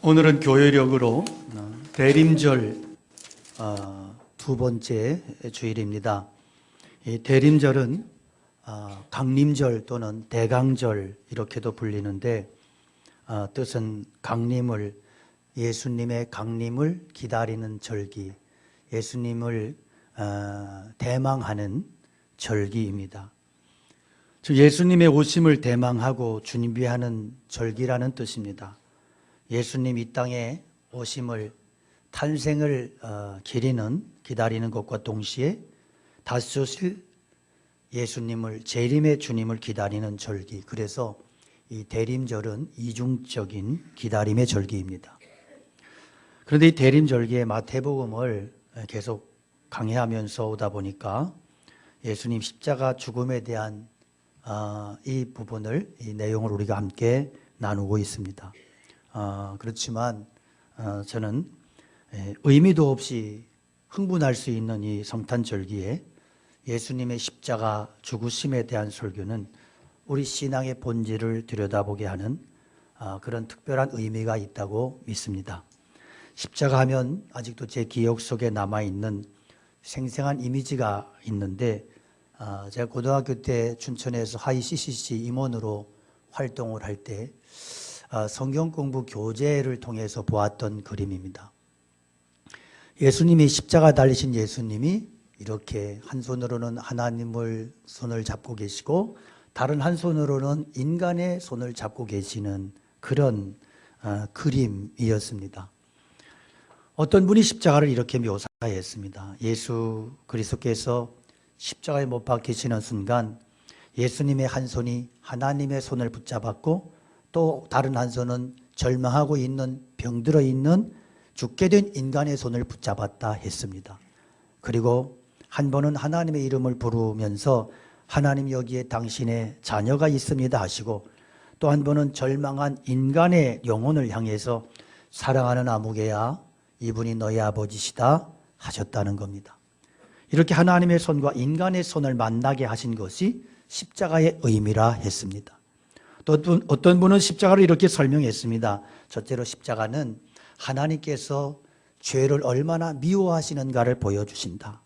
오늘은 교회력으로 대림절 두 번째 주일입니다. 이 대림절은 강림절 또는 대강절 이렇게도 불리는데 뜻은 강림을 예수님의 강림을 기다리는 절기, 예수님을 대망하는 절기입니다. 즉 예수님의 오심을 대망하고 준비하는 절기라는 뜻입니다. 예수님 이 땅에 오심을 탄생을 기다리는 것과 동시에 다시 오실 예수님을 재림의 주님을 기다리는 절기. 그래서 이 대림절은 이중적인 기다림의 절기입니다. 그런데 이 대림절기에 마태복음을 계속 강해하면서 오다 보니까 예수님 십자가 죽음에 대한 이 부분을, 이 내용을 우리가 함께 나누고 있습니다. 그렇지만 저는 의미도 없이 흥분할 수 있는 이 성탄절기에 예수님의 십자가 죽으심에 대한 설교는 우리 신앙의 본질을 들여다보게 하는 그런 특별한 의미가 있다고 믿습니다. 십자가 하면 아직도 제 기억 속에 남아있는 생생한 이미지가 있는데 제가 고등학교 때 춘천에서 하이 CCC 임원으로 활동을 할 때 성경 공부 교재를 통해서 보았던 그림입니다. 예수님이 십자가 달리신 예수님이 이렇게 한 손으로는 하나님을 손을 잡고 계시고 다른 한 손으로는 인간의 손을 잡고 계시는 그런 그림이었습니다. 어떤 분이 십자가를 이렇게 묘사했습니다. 예수 그리스도께서 십자가에 못 박히시는 순간 예수님의 한 손이 하나님의 손을 붙잡았고 또 다른 한 손은 절망하고 있는 병들어 있는 죽게 된 인간의 손을 붙잡았다 했습니다. 그리고 한 번은 하나님의 이름을 부르면서 하나님 여기에 당신의 자녀가 있습니다 하시고 또 한 번은 절망한 인간의 영혼을 향해서 사랑하는 아무개야 이분이 너희 아버지시다 하셨다는 겁니다. 이렇게 하나님의 손과 인간의 손을 만나게 하신 것이 십자가의 의미라 했습니다. 또 어떤 분은 십자가를 이렇게 설명했습니다. 첫째로 십자가는 하나님께서 죄를 얼마나 미워하시는가를 보여주신다.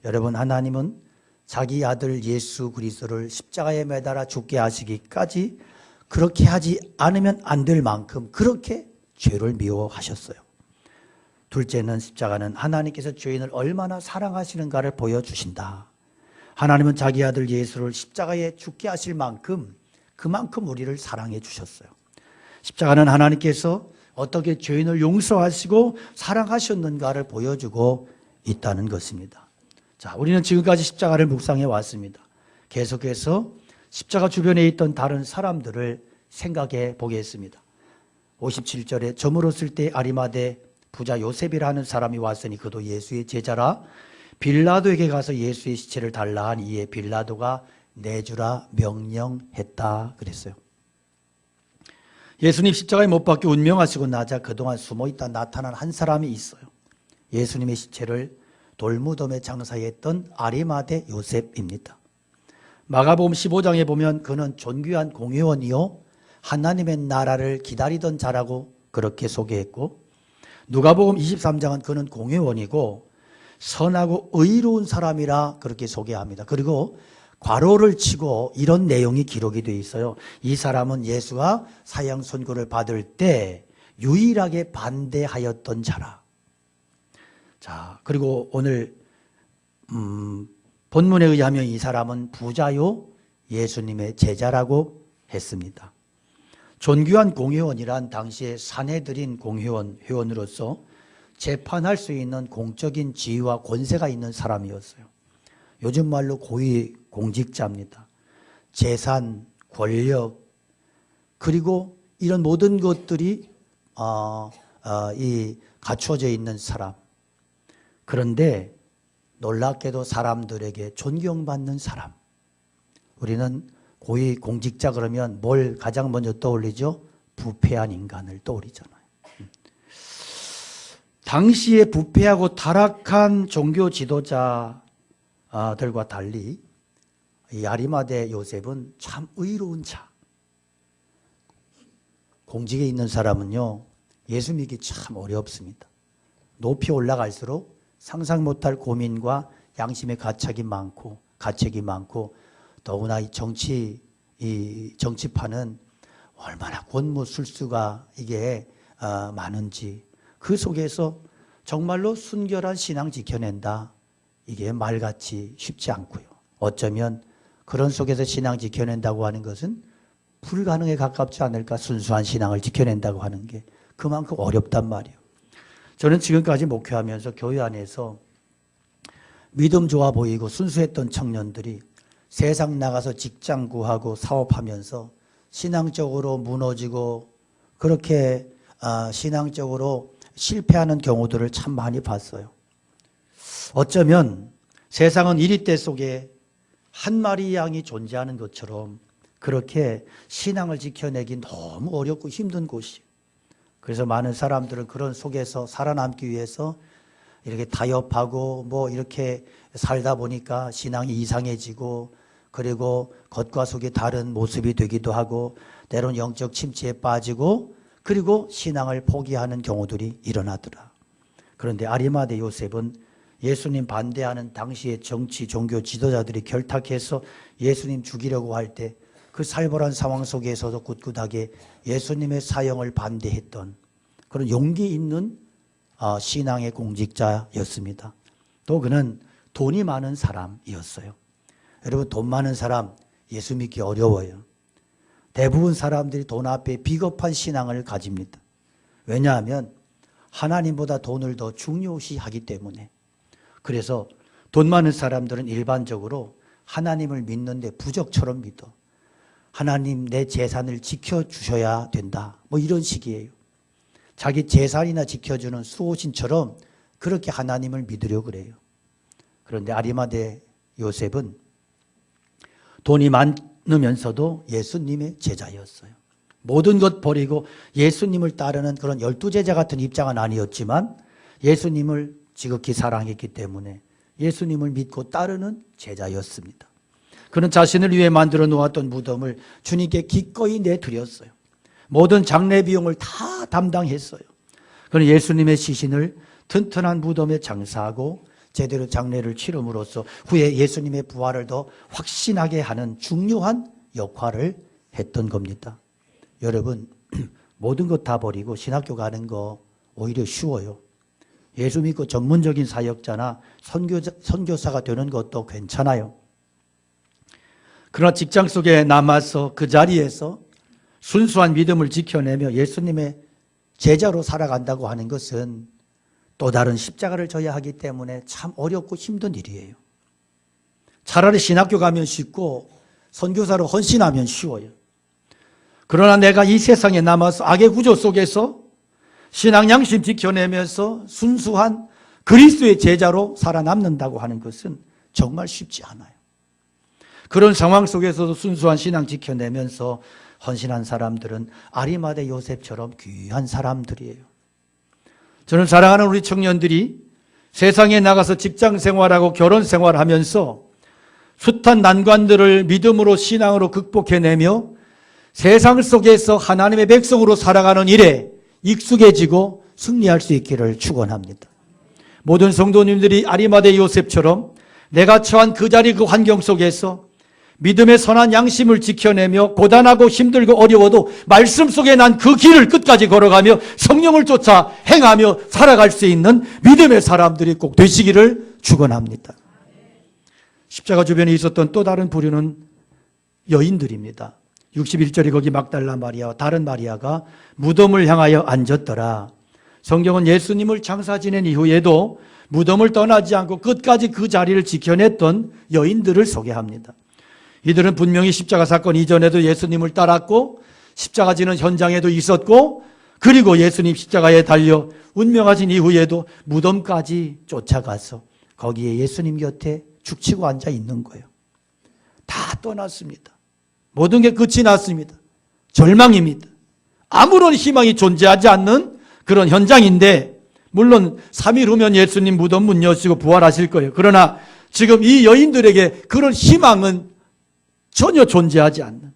여러분, 하나님은 자기 아들 예수 그리스도를 십자가에 매달아 죽게 하시기까지 그렇게 하지 않으면 안 될 만큼 그렇게 죄를 미워하셨어요. 둘째는 십자가는 하나님께서 죄인을 얼마나 사랑하시는가를 보여주신다. 하나님은 자기 아들 예수를 십자가에 죽게 하실 만큼 그만큼 우리를 사랑해 주셨어요. 십자가는 하나님께서 어떻게 죄인을 용서하시고 사랑하셨는가를 보여주고 있다는 것입니다. 자, 우리는 지금까지 십자가를 묵상해 왔습니다. 계속해서 십자가 주변에 있던 다른 사람들을 생각해 보겠습니다. 57절에 저물었을 때 아리마대 부자 요셉이라는 사람이 왔으니 그도 예수의 제자라 빌라도에게 가서 예수의 시체를 달라 한 이에 빌라도가 내주라 명령했다 그랬어요. 예수님 십자가에 못 박혀 운명하시고 나자 그동안 숨어있다 나타난 한 사람이 있어요. 예수님의 시체를 돌무덤에 장사했던 아리마대 요셉입니다. 마가복음 15장에 보면 그는 존귀한 공회원이요 하나님의 나라를 기다리던 자라고 그렇게 소개했고 누가복음 23장은 그는 공회원이고 선하고 의로운 사람이라 그렇게 소개합니다. 그리고 괄호를 치고 이런 내용이 기록이 되어 있어요. 이 사람은 예수가 사형 선고를 받을 때 유일하게 반대하였던 자라. 자, 그리고 오늘 본문에 의하면 이 사람은 부자요 예수님의 제자라고 했습니다. 존귀한 공회원이란 당시에 산헤드린 공회원 회원으로서 재판할 수 있는 공적인 지위와 권세가 있는 사람이었어요. 요즘 말로 고위 공직자입니다. 재산, 권력, 그리고 이런 모든 것들이 갖춰져 있는 사람. 그런데 놀랍게도 사람들에게 존경받는 사람. 우리는 고위 공직자 그러면 뭘 가장 먼저 떠올리죠? 부패한 인간을 떠올리잖아요. 당시에 부패하고 타락한 종교 지도자들과 달리 이 아리마대 요셉은 참 의로운 자. 공직에 있는 사람은요 예수 믿기 참 어렵습니다. 높이 올라갈수록 상상 못할 고민과 양심의 가책이 많고 더구나 이 정치판은 얼마나 권무술수가 이게 많은지 그 속에서 정말로 순결한 신앙 지켜낸다. 이게 말같이 쉽지 않고요. 어쩌면 그런 속에서 신앙 지켜낸다고 하는 것은 불가능에 가깝지 않을까. 순수한 신앙을 지켜낸다고 하는 게 그만큼 어렵단 말이에요. 저는 지금까지 목회하면서 교회 안에서 믿음 좋아 보이고 순수했던 청년들이 세상 나가서 직장 구하고 사업하면서 신앙적으로 무너지고 그렇게 신앙적으로 실패하는 경우들을 참 많이 봤어요. 어쩌면 세상은 이리때 속에 한 마리 양이 존재하는 것처럼 그렇게 신앙을 지켜내기 너무 어렵고 힘든 곳이. 그래서 많은 사람들은 그런 속에서 살아남기 위해서 이렇게 타협하고 뭐 이렇게 살다 보니까 신앙이 이상해지고 그리고 겉과 속이 다른 모습이 되기도 하고 때론 영적 침체에 빠지고 그리고 신앙을 포기하는 경우들이 일어나더라. 그런데 아리마대 요셉은 예수님 반대하는 당시의 정치, 종교 지도자들이 결탁해서 예수님 죽이려고 할 때 그 살벌한 상황 속에서도 꿋꿋하게 예수님의 사형을 반대했던 그런 용기 있는 신앙의 공직자였습니다. 또 그는 돈이 많은 사람이었어요. 여러분, 돈 많은 사람 예수 믿기 어려워요. 대부분 사람들이 돈 앞에 비겁한 신앙을 가집니다. 왜냐하면 하나님보다 돈을 더 중요시하기 때문에. 그래서 돈 많은 사람들은 일반적으로 하나님을 믿는데 부적처럼 믿어. 하나님 내 재산을 지켜주셔야 된다. 뭐 이런 식이에요. 자기 재산이나 지켜주는 수호신처럼 그렇게 하나님을 믿으려고 그래요. 그런데 아리마대 요셉은 돈이 많으면서도 예수님의 제자였어요. 모든 것 버리고 예수님을 따르는 그런 12제자 같은 입장은 아니었지만 예수님을 지극히 사랑했기 때문에 예수님을 믿고 따르는 제자였습니다. 그는 자신을 위해 만들어 놓았던 무덤을 주님께 기꺼이 내드렸어요. 모든 장례 비용을 다 담당했어요. 그는 예수님의 시신을 튼튼한 무덤에 장사하고 제대로 장례를 치름으로써 후에 예수님의 부활을 더 확신하게 하는 중요한 역할을 했던 겁니다. 여러분, 모든 것 다 버리고 신학교 가는 거 오히려 쉬워요. 예수 믿고 전문적인 사역자나 선교사가 되는 것도 괜찮아요. 그러나 직장 속에 남아서 그 자리에서 순수한 믿음을 지켜내며 예수님의 제자로 살아간다고 하는 것은 또 다른 십자가를 져야 하기 때문에 참 어렵고 힘든 일이에요. 차라리 신학교 가면 쉽고 선교사로 헌신하면 쉬워요. 그러나 내가 이 세상에 남아서 악의 구조 속에서 신앙 양심 지켜내면서 순수한 그리스도의 제자로 살아남는다고 하는 것은 정말 쉽지 않아요. 그런 상황 속에서도 순수한 신앙 지켜내면서 헌신한 사람들은 아리마대 요셉처럼 귀한 사람들이에요. 저는 사랑하는 우리 청년들이 세상에 나가서 직장 생활하고 결혼 생활하면서 숱한 난관들을 믿음으로 신앙으로 극복해내며 세상 속에서 하나님의 백성으로 살아가는 일에 익숙해지고 승리할 수 있기를 축원합니다. 모든 성도님들이 아리마대 요셉처럼 내가 처한 그 자리 그 환경 속에서 믿음의 선한 양심을 지켜내며 고단하고 힘들고 어려워도 말씀 속에 난 그 길을 끝까지 걸어가며 성령을 쫓아 행하며 살아갈 수 있는 믿음의 사람들이 꼭 되시기를 축원합니다. 십자가 주변에 있었던 또 다른 부류는 여인들입니다. 61절에 거기 막달라 마리아와 다른 마리아가 무덤을 향하여 앉았더라. 성경은 예수님을 장사 지낸 이후에도 무덤을 떠나지 않고 끝까지 그 자리를 지켜냈던 여인들을 소개합니다. 이들은 분명히 십자가 사건 이전에도 예수님을 따랐고 십자가 지는 현장에도 있었고 그리고 예수님 십자가에 달려 운명하신 이후에도 무덤까지 쫓아가서 거기에 예수님 곁에 죽치고 앉아 있는 거예요. 다 떠났습니다. 모든 게 끝이 났습니다. 절망입니다. 아무런 희망이 존재하지 않는 그런 현장인데 물론 3일 후면 예수님 무덤 문 여시고 부활하실 거예요. 그러나 지금 이 여인들에게 그런 희망은 전혀 존재하지 않는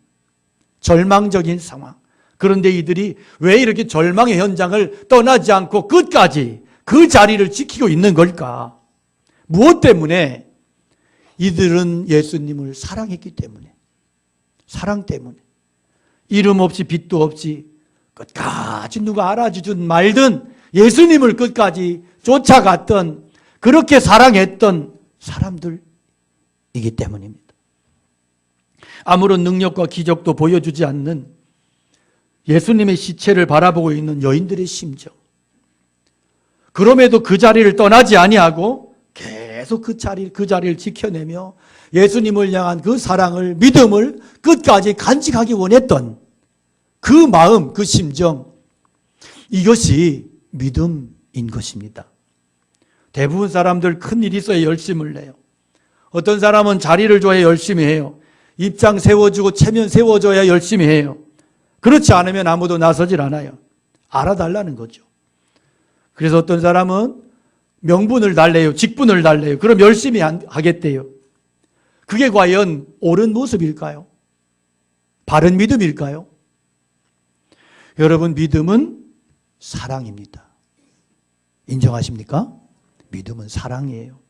절망적인 상황, 그런데 이들이 왜 이렇게 절망의 현장을 떠나지 않고 끝까지 그 자리를 지키고 있는 걸까? 무엇 때문에? 이들은 예수님을 사랑했기 때문에, 사랑 때문에, 이름 없이 빛도 없이 끝까지 누가 알아주든 말든 예수님을 끝까지 쫓아갔던, 그렇게 사랑했던 사람들이기 때문입니다. 아무런 능력과 기적도 보여주지 않는 예수님의 시체를 바라보고 있는 여인들의 심정, 그럼에도 그 자리를 떠나지 아니하고 계속 그 자리를 지켜내며 예수님을 향한 그 사랑을, 믿음을 끝까지 간직하기 원했던 그 마음, 그 심정, 이것이 믿음인 것입니다. 대부분 사람들 큰일 있어야 열심을 내요. 어떤 사람은 자리를 줘야 열심히 해요. 입장 세워주고 체면 세워줘야 열심히 해요. 그렇지 않으면 아무도 나서질 않아요. 알아달라는 거죠. 그래서 어떤 사람은 명분을 달래요. 직분을 달래요. 그럼 열심히 하겠대요. 그게 과연 옳은 모습일까요? 바른 믿음일까요? 여러분, 믿음은 사랑입니다. 인정하십니까? 믿음은 사랑이에요.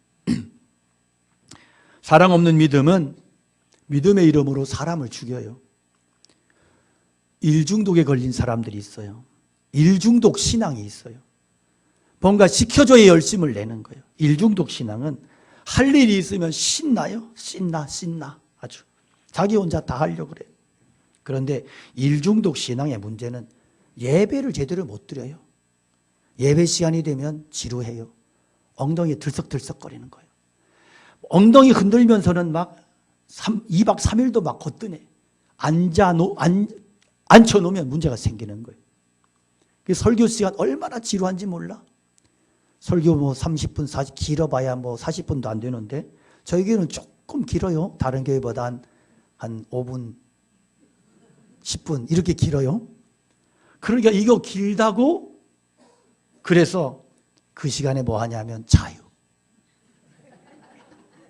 사랑 없는 믿음은 믿음의 이름으로 사람을 죽여요. 일중독에 걸린 사람들이 있어요. 일중독 신앙이 있어요. 뭔가 시켜줘야 열심을 내는 거예요. 일중독 신앙은 할 일이 있으면 신나요. 신나 아주 자기 혼자 다 하려고 그래요. 그런데 일중독 신앙의 문제는 예배를 제대로 못 드려요. 예배 시간이 되면 지루해요. 엉덩이 들썩들썩거리는 거예요. 엉덩이 흔들면서는 막 2박 3일도 막 걷더네. 앉혀놓으면 문제가 생기는 거예요. 설교 시간 얼마나 지루한지 몰라. 설교 뭐 30분, 40, 길어봐야 뭐 40분도 안 되는데 저희 교회는 조금 길어요. 다른 교회보다 한 5분, 10분 이렇게 길어요. 그러니까 이거 길다고 그래서 그 시간에 뭐 하냐면 자유.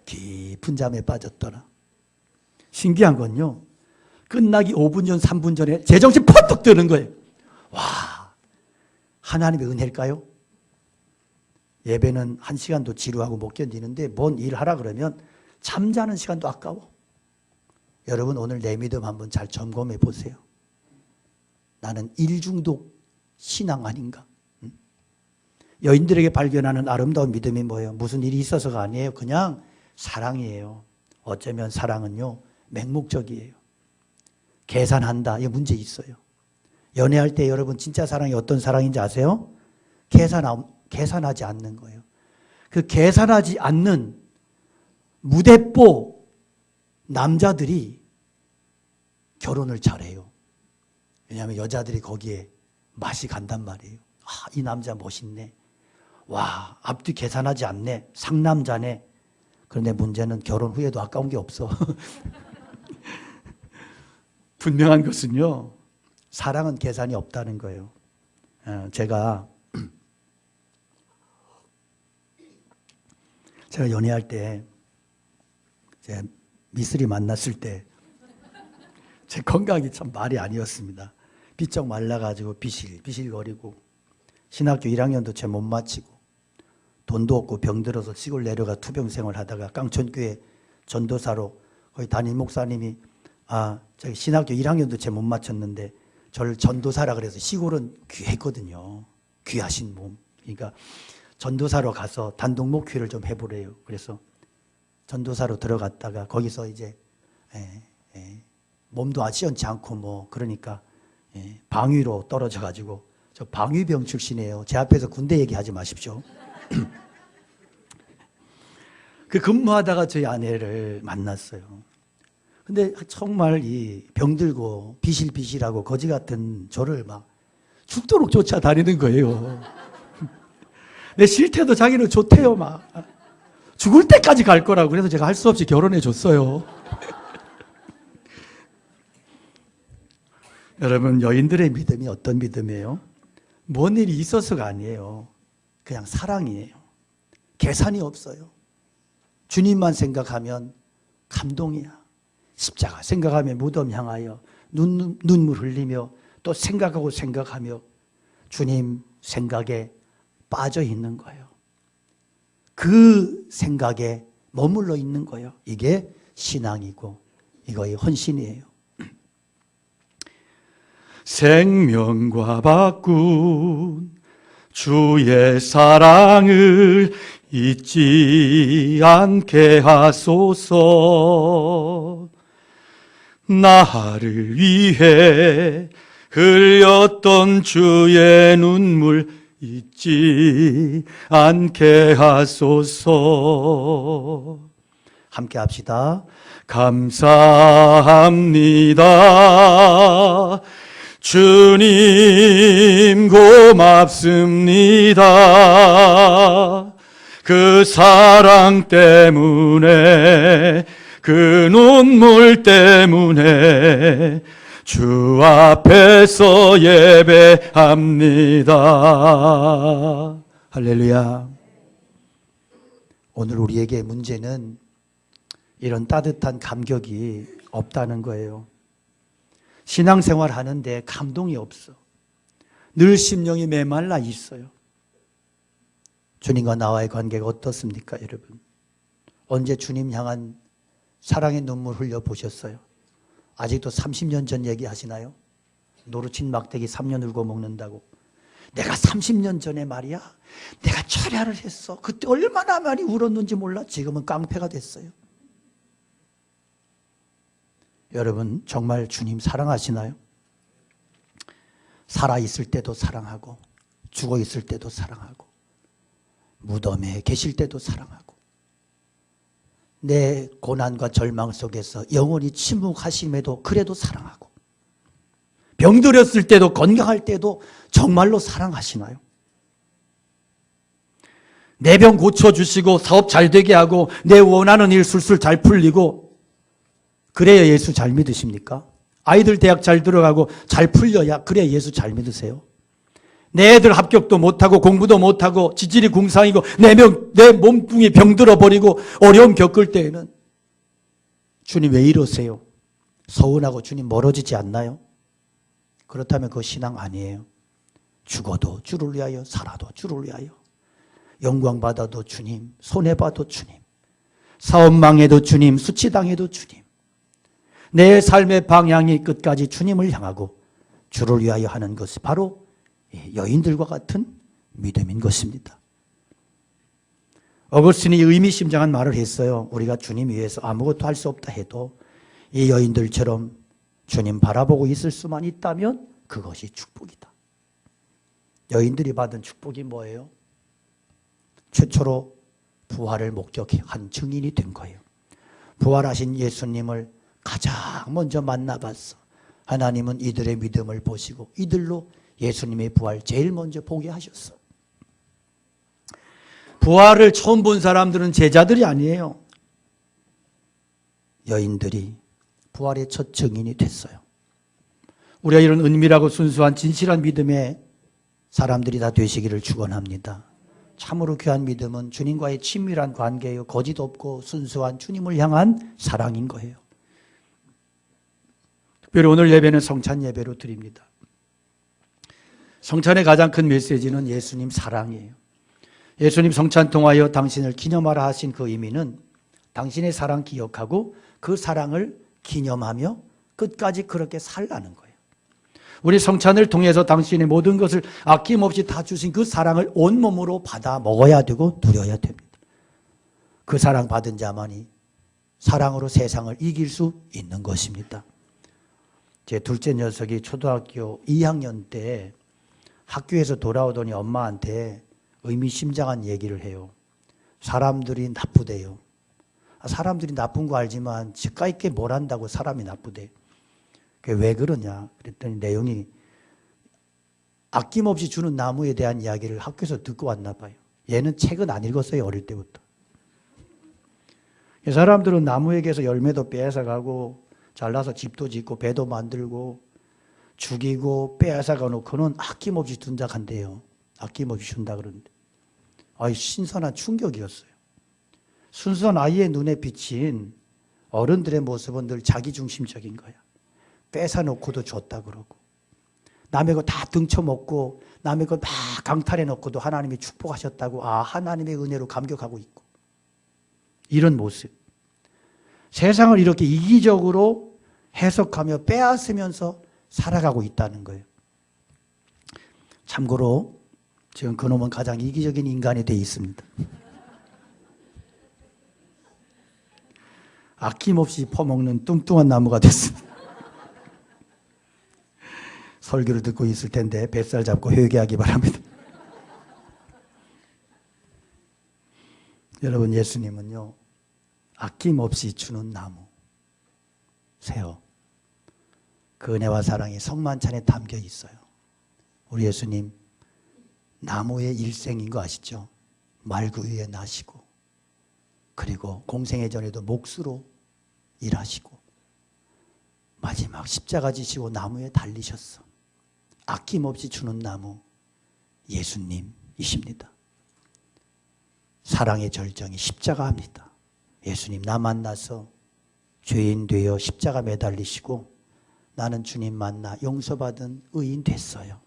깊은 잠에 빠졌더라. 신기한 건요. 끝나기 5분 전, 3분 전에 제정신 퍼뜩 드는 거예요. 와, 하나님의 은혜일까요? 예배는 1시간도 지루하고 못 견디는데 뭔 일하라 그러면 잠자는 시간도 아까워. 여러분, 오늘 내 믿음 한번 잘 점검해 보세요. 나는 일중독 신앙 아닌가? 여인들에게 발견하는 아름다운 믿음이 뭐예요? 무슨 일이 있어서가 아니에요. 그냥 사랑이에요. 어쩌면 사랑은요, 맹목적이에요. 계산한다. 이 문제 있어요. 연애할 때 여러분 진짜 사랑이 어떤 사랑인지 아세요? 계산하지 않는 거예요. 그 계산하지 않는 무대뽀 남자들이 결혼을 잘해요. 왜냐하면 여자들이 거기에 맛이 간단 말이에요. 아, 이 남자 멋있네. 와, 앞뒤 계산하지 않네. 상남자네. 그런데 문제는 결혼 후에도 아까운 게 없어. 분명한 것은요, 사랑은 계산이 없다는 거예요. 제가 연애할 때, 제 미쓰리 만났을 때, 제 건강이 참 말이 아니었습니다. 비쩍 말라가지고 비실거리고, 신학교 1학년도 채 못 마치고, 돈도 없고 병들어서 시골 내려가 투병생활 하다가 깡촌교회 전도사로 거기 담임 목사님이 저기 신학교 1학년도 채 못 마쳤는데 저를 전도사라 그래서 시골은 귀했거든요. 귀하신 몸. 그러니까 전도사로 가서 단독 목회를 좀 해보래요. 그래서 전도사로 들어갔다가 거기서 이제 몸도 시원치 않고 뭐 그러니까 방위로 떨어져 가지고 저 방위병 출신이에요. 제 앞에서 군대 얘기하지 마십시오. 그 근무하다가 저희 아내를 만났어요. 근데 정말 이 병들고 비실비실하고 거지 같은 저를 막 죽도록 쫓아다니는 거예요. 내 싫대도 자기는 좋대요. 막 죽을 때까지 갈 거라고. 그래서 제가 할 수 없이 결혼해 줬어요. 여러분, 여인들의 믿음이 어떤 믿음이에요? 뭔 일이 있어서가 아니에요. 그냥 사랑이에요. 계산이 없어요. 주님만 생각하면 감동이야. 십자가 생각하면 무덤 향하여 눈물 흘리며 또 생각하고 생각하며 주님 생각에 빠져 있는 거예요. 그 생각에 머물러 있는 거예요. 이게 신앙이고 이거의 헌신이에요. 생명과 바꾼 주의 사랑을 잊지 않게 하소서. 나를 위해 흘렸던 주의 눈물 잊지 않게 하소서. 함께 합시다. 감사합니다. 주님 고맙습니다. 그 사랑 때문에, 그 눈물 때문에 주 앞에서 예배합니다. 할렐루야. 오늘 우리에게 문제는 이런 따뜻한 감격이 없다는 거예요. 신앙생활 하는데 감동이 없어. 늘 심령이 메말라 있어요. 주님과 나와의 관계가 어떻습니까, 여러분? 언제 주님 향한 사랑의 눈물 흘려 보셨어요? 아직도 30년 전 얘기하시나요? 노루친 막대기 3년 울고 먹는다고. 내가 30년 전에 말이야, 내가 철야를 했어. 그때 얼마나 많이 울었는지 몰라. 지금은 깡패가 됐어요. 여러분, 정말 주님 사랑하시나요? 살아있을 때도 사랑하고, 죽어있을 때도 사랑하고, 무덤에 계실 때도 사랑하고, 내 고난과 절망 속에서 영원히 침묵하심에도 그래도 사랑하고, 병들었을 때도 건강할 때도 정말로 사랑하시나요? 내 병 고쳐주시고 사업 잘 되게 하고 내 원하는 일 술술 잘 풀리고 그래야 예수 잘 믿으십니까? 아이들 대학 잘 들어가고 잘 풀려야 그래야 예수 잘 믿으세요? 내 애들 합격도 못하고 공부도 못하고 지질이 궁상이고 내 몸뚱이 병들어 버리고 어려움 겪을 때에는 주님 왜 이러세요? 서운하고 주님 멀어지지 않나요? 그렇다면 그거 신앙 아니에요. 죽어도 주를 위하여, 살아도 주를 위하여, 영광받아도 주님, 손해봐도 주님, 사업 망해도 주님, 수치당해도 주님, 내 삶의 방향이 끝까지 주님을 향하고 주를 위하여 하는 것이 바로 여인들과 같은 믿음인 것입니다. 어거스틴이 의미심장한 말을 했어요. 우리가 주님 위해서 아무것도 할 수 없다 해도 이 여인들처럼 주님 바라보고 있을 수만 있다면 그것이 축복이다. 여인들이 받은 축복이 뭐예요? 최초로 부활을 목적한 증인이 된 거예요. 부활하신 예수님을 가장 먼저 만나봤어. 하나님은 이들의 믿음을 보시고 이들로 예수님의 부활 제일 먼저 보게 하셨어. 부활을 처음 본 사람들은 제자들이 아니에요. 여인들이 부활의 첫 증인이 됐어요. 우리가 이런 은밀하고 순수한 진실한 믿음의 사람들이 다 되시기를 축원합니다. 참으로 귀한 믿음은 주님과의 친밀한 관계예요. 거짓 없고 순수한 주님을 향한 사랑인 거예요. 특별히 오늘 예배는 성찬 예배로 드립니다. 성찬의 가장 큰 메시지는 예수님 사랑이에요. 예수님 성찬 통하여 당신을 기념하라 하신 그 의미는 당신의 사랑 기억하고 그 사랑을 기념하며 끝까지 그렇게 살라는 거예요. 우리 성찬을 통해서 당신의 모든 것을 아낌없이 다 주신 그 사랑을 온몸으로 받아 먹어야 되고 누려야 됩니다. 그 사랑 받은 자만이 사랑으로 세상을 이길 수 있는 것입니다. 제 둘째 녀석이 초등학교 2학년 때 학교에서 돌아오더니 엄마한테 의미심장한 얘기를 해요. 사람들이 나쁘대요. 사람들이 나쁜 거 알지만 지가 있게 뭘 한다고 사람이 나쁘대. 그게 왜 그러냐 그랬더니 내용이 아낌없이 주는 나무에 대한 이야기를 학교에서 듣고 왔나 봐요. 얘는 책은 안 읽었어요. 어릴 때부터. 사람들은 나무에게서 열매도 뺏어가고 잘라서 집도 짓고 배도 만들고 죽이고 빼앗아가 놓고는 아낌없이 준다 한대요. 아낌없이 준다 그러는데 신선한 충격이었어요. 순수한 아이의 눈에 비친 어른들의 모습은 늘 자기중심적인 거야. 뺏어놓고도 줬다 그러고 남의 거 다 등쳐먹고 남의 거 막 강탈해 놓고도 하나님이 축복하셨다고 하나님의 은혜로 감격하고 있고, 이런 모습. 세상을 이렇게 이기적으로 해석하며 빼앗으면서 살아가고 있다는 거예요. 참고로 지금 그놈은 가장 이기적인 인간이 되어 있습니다. 아낌없이 퍼먹는 뚱뚱한 나무가 됐습니다. 설교를 듣고 있을 텐데 뱃살 잡고 회개하기 바랍니다. 여러분, 예수님은요, 아낌없이 주는 나무세요. 그 은혜와 사랑이 성만찬에 담겨 있어요. 우리 예수님 나무의 일생인 거 아시죠? 말구 위에 나시고, 그리고 공생애 전에도 몫으로 일하시고, 마지막 십자가 지시고 나무에 달리셨어. 아낌없이 주는 나무 예수님이십니다. 사랑의 절정이 십자가입니다. 예수님 나 만나서 죄인 되어 십자가 매달리시고 나는 주님 만나 용서받은 의인 됐어요.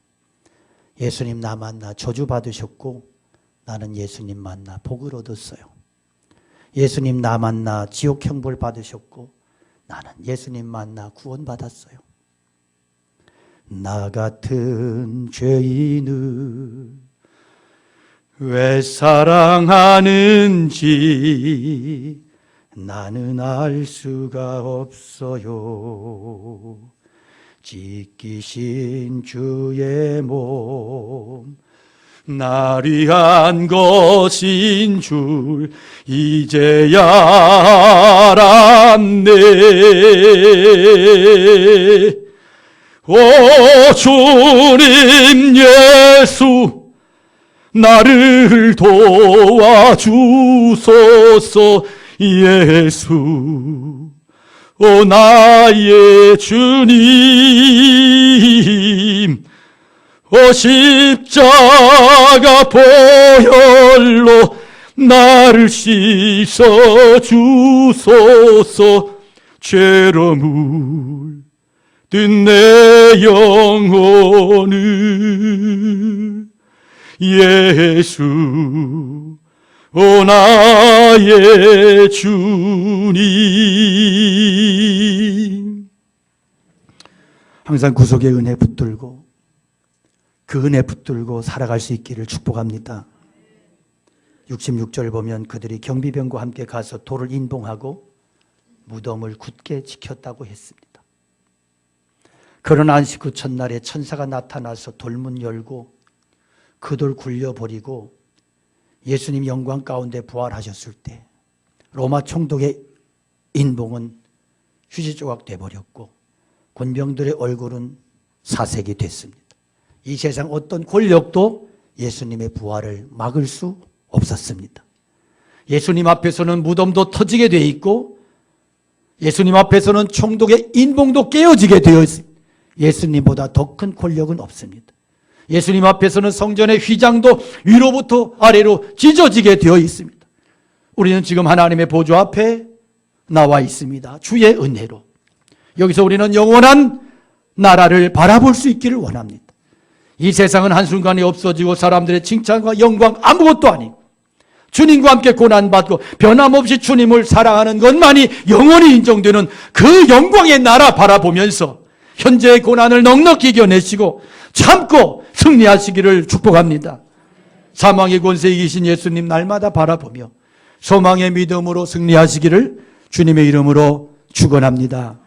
예수님 나 만나 저주받으셨고 나는 예수님 만나 복을 얻었어요. 예수님 나 만나 지옥 형벌 받으셨고 나는 예수님 만나 구원받았어요. 나 같은 죄인을 왜 사랑하는지 나는 알 수가 없어요. 찢기신 주의 몸 날 위한 것인 줄 이제야 알았네. 오 주님 예수 나를 도와주소서. 예수 오 나의 주님, 오 십자가 보혈로 나를 씻어 주소서. 죄로 물든 내 영혼을 예수 오 나의 주님. 항상 구속의 은혜 붙들고 그 은혜 붙들고 살아갈 수 있기를 축복합니다. 66절 보면 그들이 경비병과 함께 가서 돌을 인봉하고 무덤을 굳게 지켰다고 했습니다. 그러나 안식 후 첫날에 천사가 나타나서 돌문 열고 그 돌 굴려버리고 예수님 영광 가운데 부활하셨을 때 로마 총독의 인봉은 휴지 조각 돼버렸고 군병들의 얼굴은 사색이 됐습니다. 이 세상 어떤 권력도 예수님의 부활을 막을 수 없었습니다. 예수님 앞에서는 무덤도 터지게 되어 있고 예수님 앞에서는 총독의 인봉도 깨어지게 되어 있습니다. 예수님보다 더 큰 권력은 없습니다. 예수님 앞에서는 성전의 휘장도 위로부터 아래로 찢어지게 되어 있습니다. 우리는 지금 하나님의 보좌 앞에 나와 있습니다. 주의 은혜로. 여기서 우리는 영원한 나라를 바라볼 수 있기를 원합니다. 이 세상은 한순간에 없어지고 사람들의 칭찬과 영광 아무것도 아니고 주님과 함께 고난받고 변함없이 주님을 사랑하는 것만이 영원히 인정되는 그 영광의 나라 바라보면서 현재의 고난을 넉넉히 이겨내시고 참고 승리하시기를 축복합니다. 사망의 권세 이기신 예수님 날마다 바라보며 소망의 믿음으로 승리하시기를 주님의 이름으로 축원합니다.